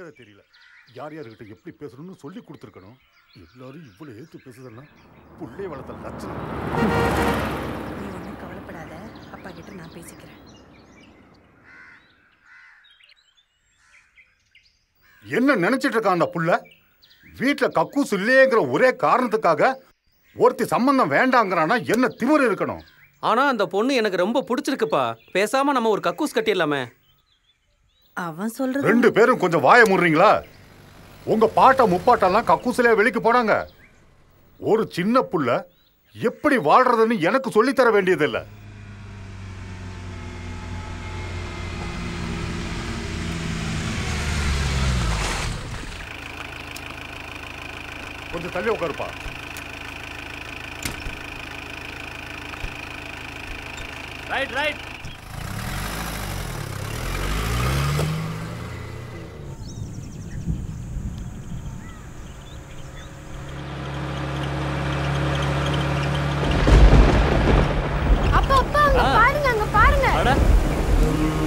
என்னன்னு தெரியல. யார் யார்கிட்ட எப்படி பேசணும்னு சொல்லி கொடுத்துருக்கணும். எல்லாரும் இவ்வளவு ஏத்து பேசுதுன்னா புள்ளை வளர்த்த லட்சணம். நீ ஒன்றும் கவலைப்படாத, அப்பா கிட்ட நான் பேசிக்கிறேன். என்ன நினைச்சிட்டு இருக்கான் அந்த புள்ள? வீட்டுல கக்கூஸ் இல்லையேங்கிற ஒரே காரணத்துக்காக ஒருத்தி சம்பந்தம் வேண்டாங்கிறானா என்ன திமிரு இருக்கணும்? ஆனா அந்த பொண்ணு எனக்கு ரொம்ப பிடிச்சிருக்குப்பா. பேசாம நம்ம ஒரு கக்கூஸ் கட்டிடலாமே. அவன் சொல்றது. 2 பேரும் கொஞ்சம் வாய முடுறீங்களா? உங்க பாட்டா முப்பாட்டெல்லாம் கக்கூசிலே வெளிக்கு போனாங்க. ஒரு சின்ன புள்ள எப்படி வாழ்றதுன்னு எனக்கு சொல்லித்தர வேண்டியதில்லை. கொஞ்சம் தள்ளி உட்காருப்பா. Right right. அப்பா அப்பா அங்க பாருங்க, அங்க பாருங்க. அட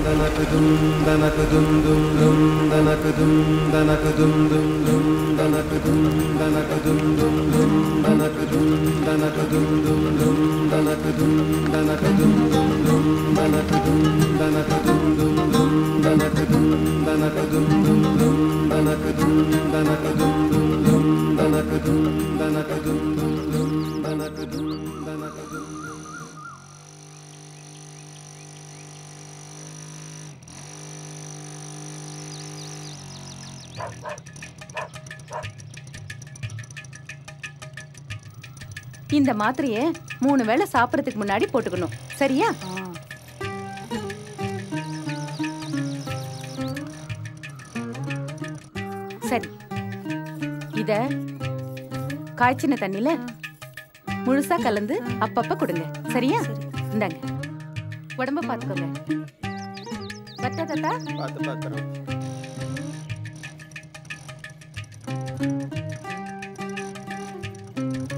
தனகதும் தனகதும் தும் தும் தனகதும் தனகதும் தும் தும் தனகதும் தனகதும் தும் தும் தனகதும் தனகதும் தும் தும் தனகதும் தனகதும் தும் தும் தனகதும் தனகதும் தும் தும் தனகதும் தனகதும் தும் தும் தனகதும் தனகதும் தும் தும் தனகதும் தனகதும் தும் தும் தனகதும் தனகதும். இந்த மாத்திரைய 3 வேளை சாப்பிடறதுக்கு முன்னாடி போட்டுக்கணும், சரியா? சரி, இத காய்ச்சின தண்ணில முழுசா கலந்து அப்பப்ப கொடுங்க, சரியா? இந்தாங்க, உடம்ப பாத்துக்கோங்க. வட்டா தாத்தா? பாத்து.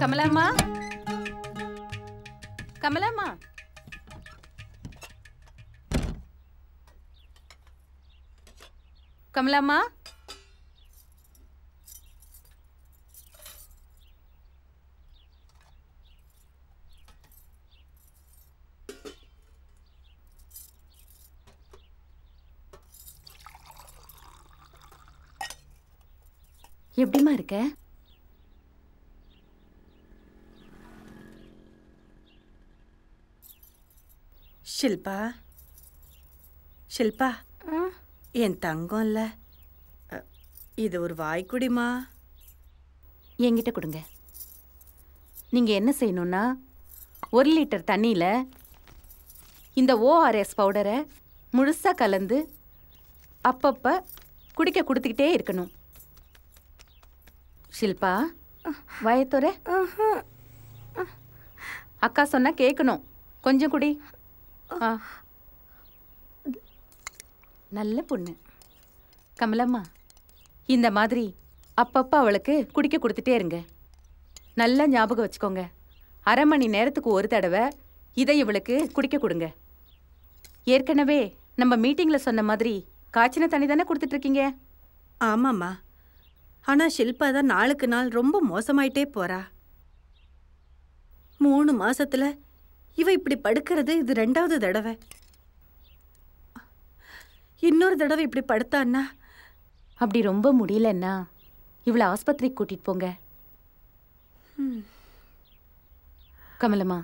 கமலாம்மா, கமலாம்மா, கமலாம்மா, எப்படிமா இருக்க? ஷில்பா, ஷில்பா, என் தங்கம் இல்ல, இது ஒரு வாய்க்குடிமா. என்கிட்ட கொடுங்க. நீங்க என்ன செய்யணும்னா 1 லிட்டர் தண்ணியில இந்த ORS பவுடரை முழுசா கலந்து அப்பப்ப குடிக்க கொடுத்துக்கிட்டே இருக்கணும். ஷில்பா, வயத்தோர அக்கா சொன்னா கேட்கணும். கொஞ்சம் குடி. நல்ல பொண்ணு. கமலம்மா, இந்த மாதிரி அப்பப்ப அவளுக்கு குடிக்க கொடுத்துட்டே இருங்க. நல்லா ஞாபகம் வச்சுக்கோங்க, 1/2 மணி நேரத்துக்கு ஒரு தடவை இதை இவளுக்கு குடிக்க கொடுங்க. ஏற்கனவே நம்ம மீட்டிங்ல சொன்ன மாதிரி காய்ச்சின தண்ணி தானே கொடுத்துட்டு இருக்கீங்க? ஆமாம்மா, ஆனா ஷில்பா தான் நாளுக்கு நாள் ரொம்ப மோசமாயிட்டே போறா. 3 மாசத்துல இவ இப்படி படுக்கிறது இது 2வது தடவை. இன்னொரு தடவை இப்படி படுத்தான்னா? அப்படி ரொம்ப முடியலன்னா இவளை ஆஸ்பத்திரிக்கு கூட்டிட்டு போங்க. கமலம்மா,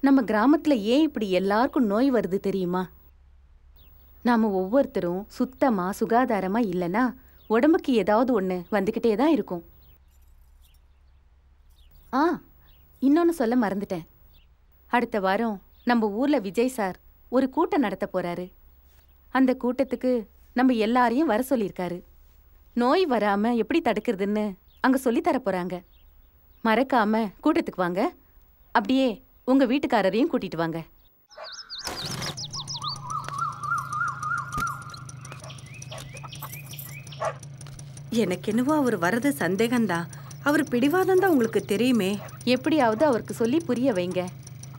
நம்ம கிராமத்துல ஏன் இப்படி எல்லாருக்கும் நோய் வருது தெரியுமா? நாம ஒவ்வொருத்தரும் சுத்தமா சுகாதாரமா இல்லைன்னா உடம்புக்கு ஏதாவது ஒண்ணு வந்துகிட்டே தான் இருக்கும். இன்னொன்னு சொல்ல மறந்துட்டேன். அடுத்த வாரம் நம்ம ஊர்ல விஜய் சார் ஒரு கூட்டம் நடத்த போறாரு. அந்த கூட்டத்துக்கு நம்ம எல்லாரையும் வர சொல்லியிருக்காரு. நோய் வராம எப்படி தடுக்கிறதுன்னு அங்க சொல்லி தர போறாங்க. மறக்காம கூட்டத்துக்கு வாங்க. அப்படியே உங்க வீட்டுக்காரரையும் கூட்டிட்டு வாங்க. எனக்கு என்னவோ அவர் வர்றது சந்தேகம்தான். அவர் பிடிவாதம் தான் உங்களுக்கு தெரியுமே. எப்படியாவது அவருக்கு சொல்லி புரிய வைங்க.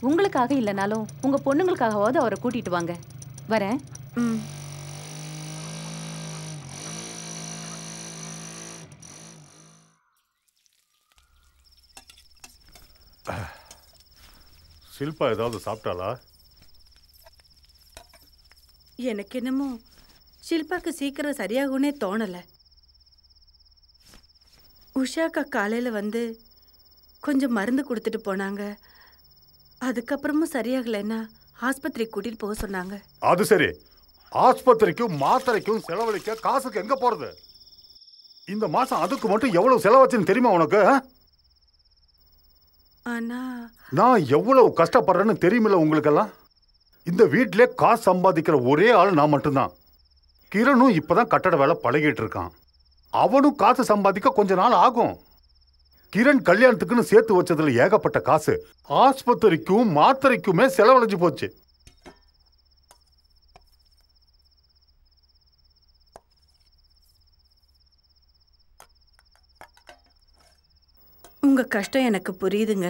உங்களுக்காக இல்லைனாலும் உங்க பொண்ணுங்களுக்காகவாவது அவரை கூட்டிட்டு வாங்க. வரேன். ஷில்பா ஏதாவது சாப்பிட்டாளா? எனக்கு என்னமோ ஷில்பாக்கு சீக்கிரம் சரியாகும்னே தோணல. உஷாக்கா காலையில வந்து கொஞ்சம் மருந்து கொடுத்துட்டு போனாங்க. அதுக்கப்புறமும் சரியாகலைன்னா ஆஸ்பத்திரிக்கு கூட்டிட்டு போக சொன்னாங்க. அது சரி, ஆஸ்பத்திரிக்கும் மாத்திரைக்கும் செலவழிக்க காசுக்கு எங்க போறது? இந்த மாசம் அதுக்கு மட்டும் எவ்வளவு செலவாச்சுன்னு தெரியுமா உனக்கு? ஆனா நான் எவ்வளவு கஷ்டப்படுறேன்னு தெரியுமில்ல உங்களுக்கெல்லாம். இந்த வீட்டிலே காசு சம்பாதிக்கிற ஒரே ஆள் நான் மட்டும்தான். கிரணும் இப்பதான் கட்டட வேலை பழகிட்டு இருக்கான். அவனும் காசு சம்பாதிக்க கொஞ்ச நாள் ஆகும். கிரண் கல்யாணத்துக்குன்னு சேர்த்து வச்சதுல ஏகப்பட்ட காசு ஆஸ்பத்திரிக்கும் மாத்திரைக்குமே செலவழிஞ்சு போச்சு. உங்க கஷ்டம் எனக்கு புரியுதுங்க.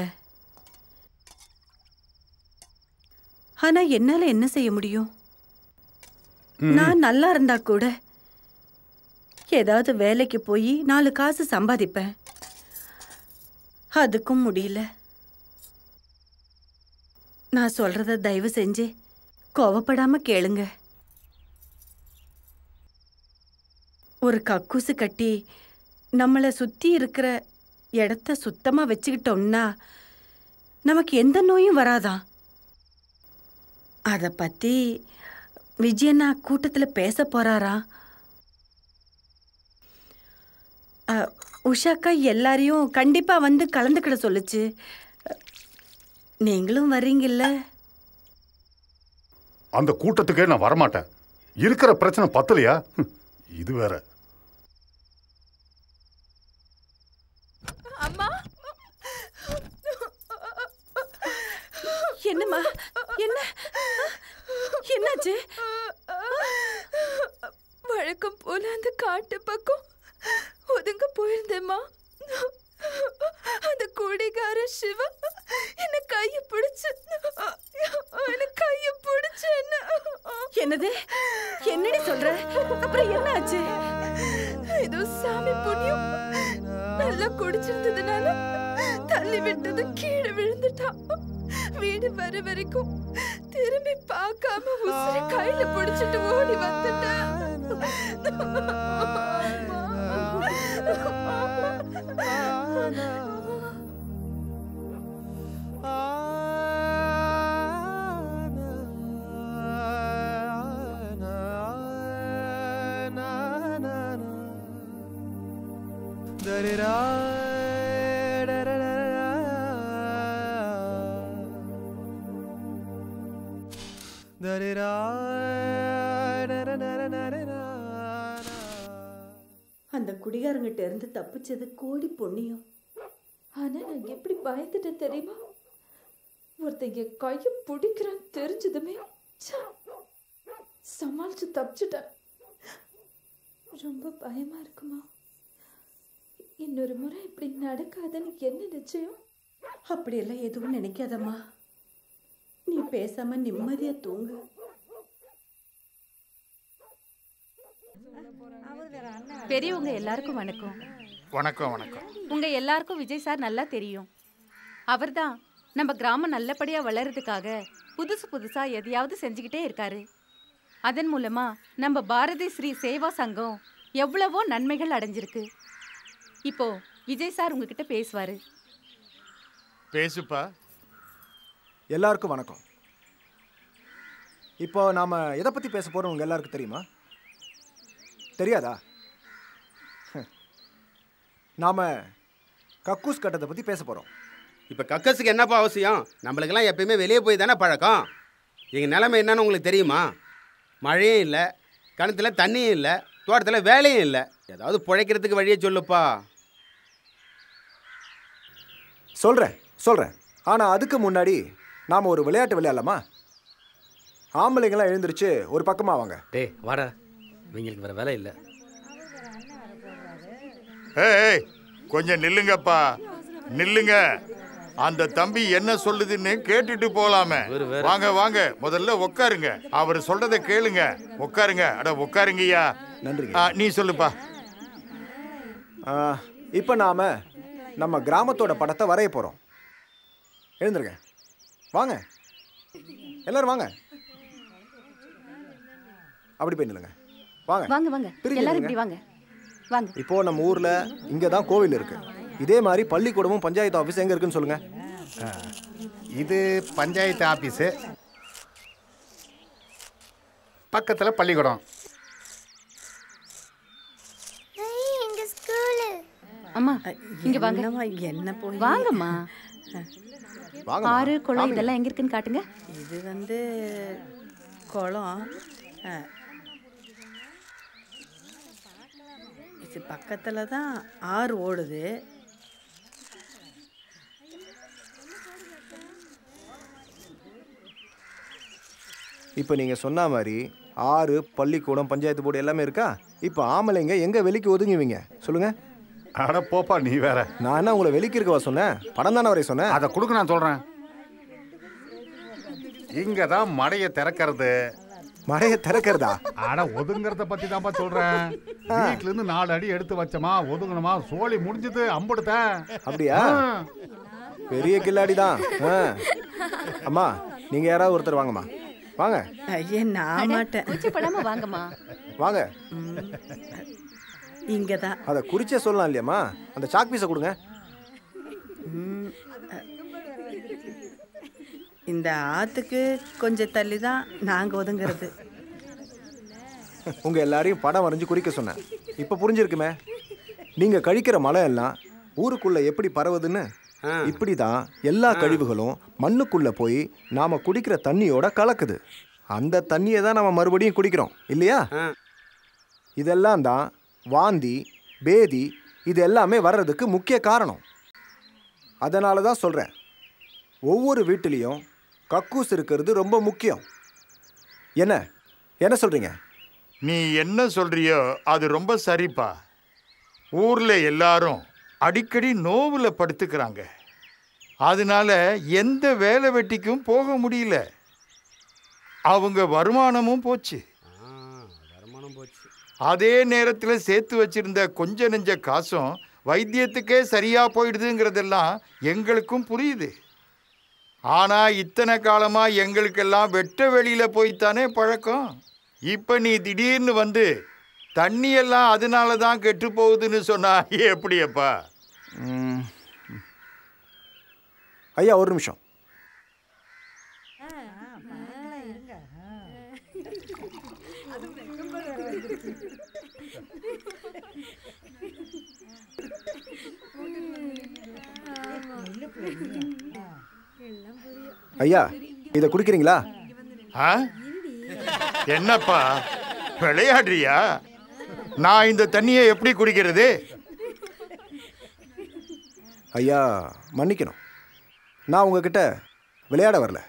ஆனா என்னால என்ன செய்ய முடியும்? நான் நல்லா இருந்தா கூட ஏதாவது வேலைக்கு போய் 4 காசு சம்பாதிப்பேன். அதுக்கும் முடியல. நான் சொல்றத தயவு செஞ்சு கோவப்படாம கேளுங்க. ஒரு கக்கூசு கட்டி நம்மளை சுத்தி இருக்கிற இடத்த சுத்தமா வச்சுக்கிட்டோம்னா நமக்கு எந்த நோயும் வராதான். அத பத்தி விஜயண்ணா கூட்டத்துல பேச போறாராம். உஷாக்கா எல்லாரையும் கண்டிப்பா வந்து கலந்துக்கிட சொல்லுச்சு. நீங்களும் வர்றீங்கல்ல? அந்த கூட்டத்துக்கே நான் வரமாட்டேன். இருக்கிற பிரச்சனை பத்தலையா? இது வேற. அம்மா, என்னம்மா? என்னாச்சு? வழக்கம் போல அந்த காட்டு பக்கம் ஒதுங்க போயிருந்தேம்மா. அந்த குடிகார சிவா என்ன கையை பிடிச்சு என்னது? என்னடி சொல்ற? அப்புறம் என்ன ஆச்சு? ஏதோ சாமி புண்ணியம் நல்லா குடிச்சிருந்ததுனால தள்ளி விட்டது கீழே விழுந்துட்டான். வீடு வர வரைக்கும் திரும்பி பார்க்காம உசுரை கையில பிடிச்சிட்டு ஓடி வந்துட்டேன். அந்த குடிகாரங்கிட்ட இருந்து தப்பிச்சது கோடி புண்ணியம். ஆனா நான் எப்படி பயந்துட்டேன் தெரியுமா? ஒருத்தங்க கையை பிடிக்கிறான்னு தெரிஞ்சதுமே சமாளிச்சு தப்பிச்சுட்டேன். ரொம்ப பயமா இருக்குமா? இன்னொரு முறை இப்படி நடக்காதுன்னு என்ன நிச்சயம்? அப்படியெல்லாம் எதுவும் நினைக்காதம்மா. நீ பேசாம நிம்மதியா தூங்கு. பெரியவங்க எல்லாருக்கும் வணக்கம். வணக்கம் வணக்கம். உங்க எல்லாருக்கும் விஜய் சார் நல்லா தெரியும். அவர்தான் நம்ம கிராமம் நல்லபடியா வளர்றதுக்காக புதுசு புதுசா எதையாவது செஞ்சுக்கிட்டே இருக்காரு. அதன் மூலமா நம்ம பாரதி ஸ்ரீ சேவா சங்கம் எவ்வளவோ நன்மைகள் அடைஞ்சிருக்கு. இப்போ விஜய் சார் உங்ககிட்ட பேசுவாரு. பேசுப்பா. எல்லாருக்கும் வணக்கம். இப்போ நாம எதை பத்தி பேச போறோம் உங்க எல்லாருக்கும் தெரியுமா? தெரியாதா? நாம கக்கூஸ் கட்டத்தை பத்தி பேச போறோம். இப்போ கக்கஸுக்கு என்னப்பா அவசியம்? நம்மளுக்கெல்லாம் எப்பயுமே வெளியே போய் தானே பழக்கம். எங்கள் நிலைமை என்னன்னு உங்களுக்கு தெரியுமா? மழையும் இல்லை, கிணத்துல தண்ணியும் இல்லை, தோட்டத்தில் வேலையும் இல்லை. ஏதாவது பிழைக்கிறதுக்கு வழியே சொல்லுப்பா. சொல்றேன். ஆனா அதுக்கு முன்னாடி நாம ஒரு விளையாட்டு விளையாடலாமா? ஆம்பளைங்களாம் எழுந்திருச்சு ஒரு பக்கமா வாங்க. டேய் வாடா, இவங்களுக்கு வேற வேலை இல்லை. ஏய் கொஞ்சம் நில்லுங்கப்பா, நில்லுங்க. அந்த தம்பி என்ன சொல்லுதுன்னு கேட்டுட்டு போலாமே. வாங்க வாங்க, முதல்ல உட்காருங்க. அவர் சொல்றதை கேளுங்க. உட்காருங்க. அட உட்காருங்கய்யா. நன்றி. நீ சொல்லுப்பா. இப்போ நாம நம்ம கிராமத்தோட படத்தை வரைய போறோம். எழுந்துருங்க. வாங்க எல்லாரும் வாங்க. அப்படி போய் நில்லுங்க. வாங்க வாங்க வாங்க எல்லாரும் இப்படி வாங்க வாங்க. இப்போ நம்ம ஊர்ல இங்க தான் கோவில் இருக்கு. இதே மாதிரி பள்ளிக்கூடமும் பஞ்சாயத்து ஆஃபீஸ் எங்க இருக்குன்னு சொல்லுங்க. இது பஞ்சாயத்து ஆபீஸு, பக்கத்துல பள்ளிக்கூடம். அம்மா இங்க வாங்க. என்ன போய் வாங்கம்மா. வாங்க. ஆறு குளம் இதெல்லாம் எங்க இருக்குன்னு காட்டுங்க. இது வந்து குளம். இது பக்கத்துல தான் ஆறு ஓடுது. இப்போ நீங்க சொன்ன மாதிரி ஆறு பள்ளிக்கூடம் பஞ்சாயத்து போர்டு எல்லாமே இருக்கா? இப்போ ஆம்பளைங்க எங்க வெளிக்கு ஒதுங்குவீங்க சொல்லுங்க. அட போப்பா நீ வேற. நான் என்ன உங்களை வெளிக்கு இருக்கவா சொன்னேன்? படம் தானே வரைய சொன்னேன். அதை கொடுக்க நான் சொல்றேன். இங்க தான் மடையை திறக்கிறது. மடையை திறக்கிறதா? அட ஒதுங்கிறத பத்தி தான்ப்பா சொல்றேன். வீட்டுல இருந்து 4 அடி எடுத்து வச்சமா ஒதுங்கணுமா, சோழி முடிஞ்சது அம்புடுத்த. அப்படியா? பெரிய கில்லாடி தான். அம்மா நீங்க யாராவது ஒருத்தர் வாங்கம்மா. வாங்க. ஐயா நான் மாட்டேன். கூச்சப்படாம வாங்கம்மா. வாங்க. இங்க தான். அதை குறிச்சே சொல்லலாம் இல்லையாம்மா? அந்த சாக் பீஸை கொடுங்க. இந்த ஆத்துக்கு கொஞ்சம் தள்ளி தான் நாங்க ஒதுங்கிறது. உங்க எல்லாரையும் படம் வரைஞ்சு குறிக்க சொன்னேன். இப்போ புரிஞ்சிருக்குமே. நீங்க கழிக்கிற மழை எல்லாம் ஊருக்குள்ள எப்படி பரவுதுன்னு. இப்படி தான் எல்லா கழிவுகளும் மண்ணுக்குள்ள போய் நாம குடிக்கிற தண்ணியோட கலக்குது. அந்த தண்ணியை தான் நம்ம மறுபடியும் குடிக்கிறோம் இல்லையா? இதெல்லாம் தான் வாந்தி பேதி இது எல்லாமே வர்றதுக்கு முக்கிய காரணம். அதனால தான் சொல்கிறேன், ஒவ்வொரு வீட்டிலையும் கக்கூஸ் இருக்கிறது ரொம்ப முக்கியம். என்ன என்ன சொல்கிறீங்க? நீ என்ன சொல்றியோ அது ரொம்ப சரிப்பா. ஊரில் எல்லாரும் அடிக்கடி நோவில் படுத்துக்கிறாங்க. அதனால எந்த வேலை வெட்டிக்கும் போக முடியல. அவங்க வருமானமும் போச்சு. அதே நேரத்தில் சேர்த்து வச்சிருந்த கொஞ்ச நெஞ்ச காசும் வைத்தியத்துக்கே சரியா போயிடுதுங்கிறதெல்லாம் எங்களுக்கும் புரியுது. ஆனால் இத்தனை காலமாக எங்களுக்கெல்லாம் வெட்ட வெளியில் போய்த்தானே பழக்கம். இப்போ நீ திடீர்னு வந்து தண்ணியெல்லாம் அதனால தான் கெட்டு போகுதுன்னு சொன்னா எப்படியப்பா? ஐயா ஒரு நிமிஷம். ஐயா இதை குடிக்கிறீங்களா? என்னப்பா விளையாடுறியா? நான் இந்த தண்ணியை எப்படி குடிக்கிறது? ஐயா மன்னிக்கணும், நான் உங்ககிட்ட விளையாட வரல.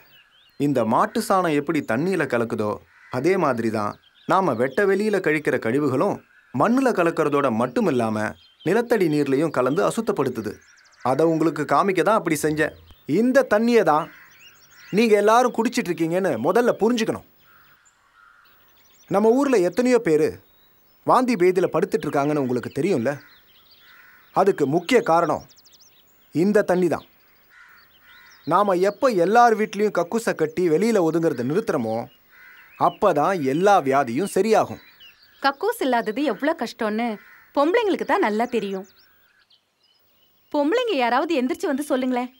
இந்த மாட்டு சாணம் எப்படி தண்ணியில் கலக்குதோ அதே மாதிரி தான் நாம் வெட்ட வெளியில் கழிக்கிற கழிவுகளும் மண்ணில் கலக்கிறதோட மட்டும் இல்லாமல் நிலத்தடி நீர்லையும் கலந்து அசுத்தப்படுத்துது. அதை உங்களுக்கு காமிக்க தான் அப்படி செஞ்சேன். இந்த தண்ணியை தான் நீங்கள் எல்லாரும் குடிச்சிட்டு இருக்கீங்கன்னு முதல்ல புரிஞ்சுக்கணும். நம்ம ஊரில் எத்தனையோ பேர் வாந்தி பேதியில் படுத்துட்டு இருக்காங்கன்னு உங்களுக்கு தெரியும்ல. அதுக்கு முக்கிய காரணம் இந்த தண்ணி தான். நாம் எப்போ எல்லார் வீட்லேயும் கக்கூசை கட்டி வெளியில் ஒதுங்கிறத நிறுத்துறோமோ அப்போ தான் எல்லா வியாதியும் சரியாகும். கக்கூஸ் இல்லாதது எவ்வளோ கஷ்டம்னு பொம்பளைங்களுக்கு தான் நல்லா தெரியும். பொம்பளைங்க யாராவது எந்திரிச்சு வந்து சொல்லுங்களேன்,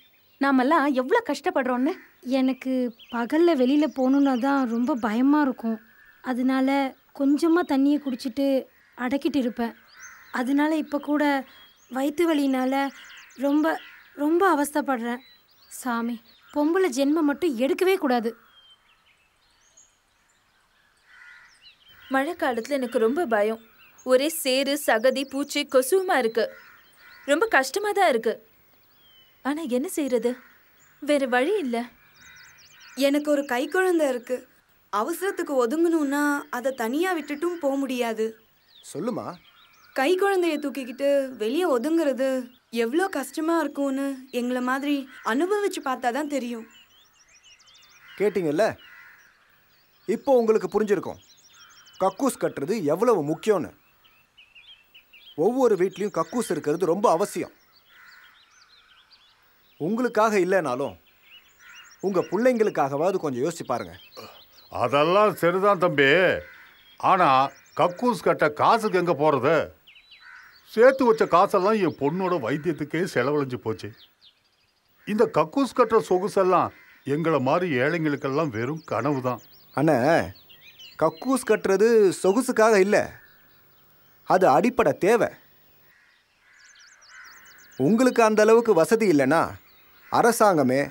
நாமெல்லாம் எவ்வளோ கஷ்டப்படுறோன்னு. எனக்கு பகலில் வெளியில் போகணுன்னா தான் ரொம்ப பயமாக இருக்கும். அதனால கொஞ்சமாக தண்ணியை குடிச்சிட்டு அடக்கிட்டு இருப்பேன். அதனால இப்போ கூட வயிற்று வலினால் ரொம்ப ரொம்ப அவஸ்தைப்படுறேன். சாமி, பொம்பளை ஜென்மம் மட்டும் எடுக்கவே கூடாது. மழை காலத்தில் எனக்கு ரொம்ப பயம். ஒரே சேறு சகதி பூச்சி கொசுமா இருக்கு. ரொம்ப கஷ்டமாக தான் இருக்கு. ஆனால் என்ன செய்யறது? வேற வழி இல்லை. எனக்கு ஒரு கை குழந்தை இருக்கு. அவசரத்துக்கு ஒதுங்கணும்னா அதை தனியாக விட்டுட்டும் போக முடியாது. சொல்லுமா. கை குழந்தைய தூக்கிக்கிட்டு வெளியே ஒதுங்கிறது எவ்வளோ கஷ்டமாக இருக்கும்னு எங்களை மாதிரி அனுபவிச்சு பார்த்தா தான் தெரியும். கேட்டிங்கல்ல, இப்போ உங்களுக்கு புரிஞ்சிருக்கும் கக்கூஸ் கட்டுறது எவ்வளவு முக்கியம்னு. ஒவ்வொரு வீட்லேயும் கக்கூஸ் இருக்கிறது ரொம்ப அவசியம். உங்களுக்காக இல்லைனாலும் உங்கள் பிள்ளைங்களுக்காகவாவது கொஞ்சம் யோசிச்சு பாருங்க. அதெல்லாம் சரிதான் தம்பி. ஆனால் கக்கூஸ் கட்ட காசுக்கு எங்கே போகிறது? சேர்த்து வச்ச காசெல்லாம் என் பொண்ணோட வைத்தியத்துக்கே செலவழிஞ்சு போச்சு. இந்த கக்கூஸ் கட்டுற சொகுசெல்லாம் எங்களை மாதிரி ஏழைங்களுக்கெல்லாம் வெறும் கனவு தான். அண்ணா, கக்கூஸ் கட்டுறது சொகுசுக்காக இல்லை, அது அடிப்படை தேவை. உங்களுக்கு அந்த அளவுக்கு வசதி இல்லைன்னா அரசாங்கமே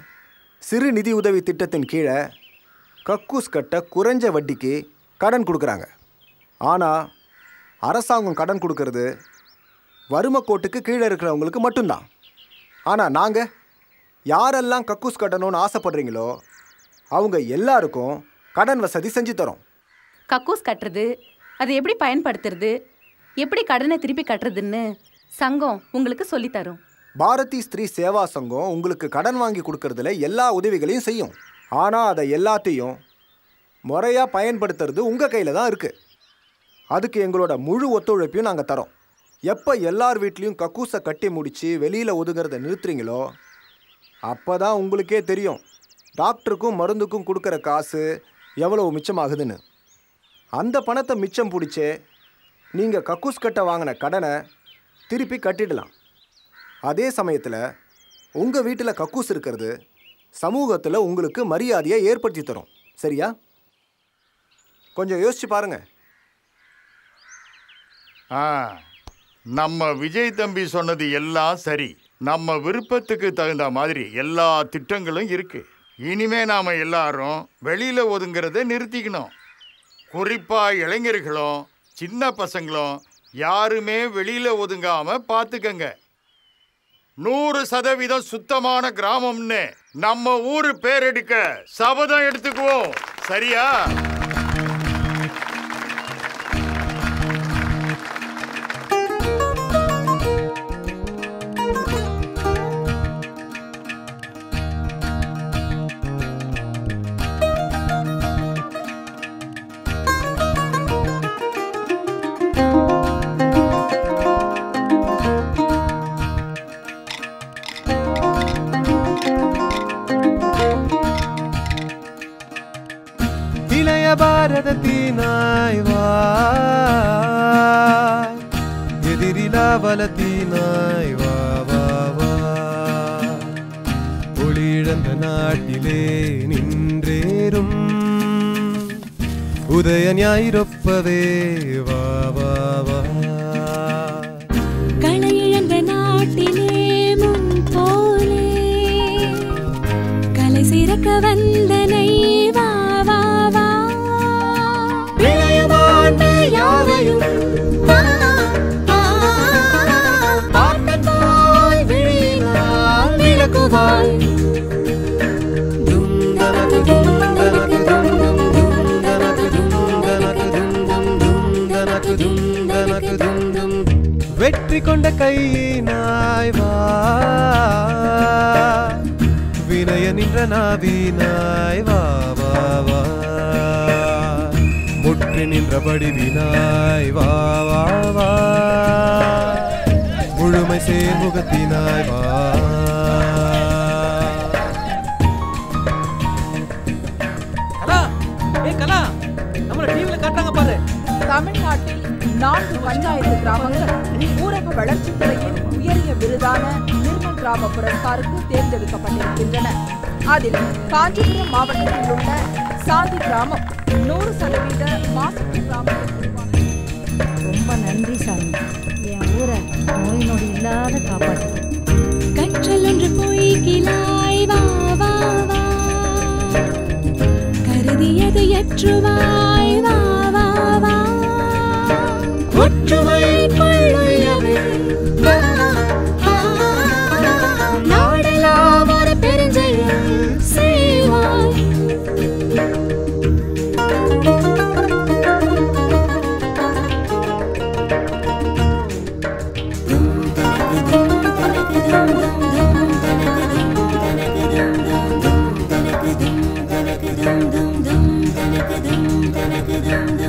சிறு நிதி உதவி திட்டத்தின் கீழே கக்கூஸ் கட்ட குறைஞ்ச வட்டிக்கு கடன் கொடுக்குறாங்க. ஆனால் அரசாங்கம் கடன் கொடுக்கறது வறுமை கோட்டுக்கு கீழே இருக்கிறவங்களுக்கு மட்டும்தான். ஆனால் நாங்கள் யாரெல்லாம் கக்கூஸ் கட்டணும்னு ஆசைப்படுறீங்களோ அவங்க எல்லாருக்கும் கடன் வசதி செஞ்சு தரோம். கக்கூஸ் கட்டுறது, அதை எப்படி பயன்படுத்துறது, எப்படி கடனை திருப்பி கட்டுறதுன்னு சங்கம் உங்களுக்கு சொல்லித்தரும். பாரதி ஸ்திரீ சேவா சங்கம் உங்களுக்கு கடன் வாங்கி கொடுக்கறதுல எல்லா உதவிகளையும் செய்யும். ஆனால் அதை எல்லாத்தையும் முறையாக பயன்படுத்துறது உங்கள் கையில் தான் இருக்குது. அதுக்கு எங்களோட முழு ஒத்துழைப்பையும் நாங்கள் தரோம். எப்போ எல்லார் வீட்லேயும் கக்கூஸை கட்டி முடித்து வெளியில் ஒதுங்கிறத நிறுத்துறீங்களோ அப்போ தான் உங்களுக்கே தெரியும் டாக்டருக்கும் மருந்துக்கும் கொடுக்குற காசு எவ்வளோ மிச்சமாகுதுன்னு. அந்த பணத்தை மிச்சம் பிடிச்சே நீங்கள் கக்கூஸ் கட்ட வாங்கின கடனை திருப்பி கட்டிடலாம். அதே சமயத்தில் உங்கள் வீட்டில் கக்கூஸ் இருக்கிறது சமூகத்தில் உங்களுக்கு மரியாதையை ஏற்படுத்தி தரும். சரியா? கொஞ்சம் யோசிச்சு பாருங்க. நம்ம விஜய் தம்பி சொன்னது எல்லாம் சரி. நம்ம விருப்பத்துக்கு தகுந்த மாதிரி எல்லா திட்டங்களும் இருக்கு. இனிமே நாம எல்லாரும் வெளியில ஒதுங்கிறத நிறுத்திக்கணும். குறிப்பா இளைஞர்களும் சின்ன பசங்களும் யாருமே வெளியில ஒதுங்காம பார்த்துக்கங்க. 100% சுத்தமான கிராமம்னு நம்ம ஊரு பேரெடுக்க சபதம் எடுத்துக்குவோம். சரியா? பாரதத்தினாய் வா, எதிரிலா வலத்தினாய் வா வா வா, ஒளியிழந்த நாட்டிலே நின்றேறும் உதய ஞாயிறொப்பவே வா வா வா, களையிழந்த நாட்டிலே முன் போலே கலை சிறக்க வந்தனை வா வா வா, இளையவாண்ட யாவையும் பார்த்தோய் விழியினால் விளக்குவாய். வெற்றி கொண்ட கையினாய் வா, வினய நின்ற நாவினாய் வா வா வா, முற்றி நின்ற வடிவினாய் வா வா வா, முழுமை சேர்முகத்தினாய் வா. தமிழ்நாட்டில் 4 பஞ்சாயத்து கிராமங்கள் ஊரக வளர்ச்சித் துறையின் உயரிய விருதான நிர்மல் கிராம புரஸ்காருக்கு தேர்ந்தெடுக்கப்பட்டிருக்கின்றன. அதில் காஞ்சிபுரம் மாவட்டத்தில் உள்ள சாந்தி கிராமம் 100% மாசு கிராமம். ரொம்ப நன்றி சாமி, என் ஊரை நோய் நொடி இல்லாத காப்பாற்று. கற்றல் ஒன்று பொய்கிலாய் வா வா வா, கருதியது ஏற்றுவாய் வா வா வா, ஒற்றுமை கொள்ளையவே நாடெல்லாம் ஒரு பெருஞ்செயல் செய்வாய். Dum dum dum dum dum dum dum dum dum dum dum dum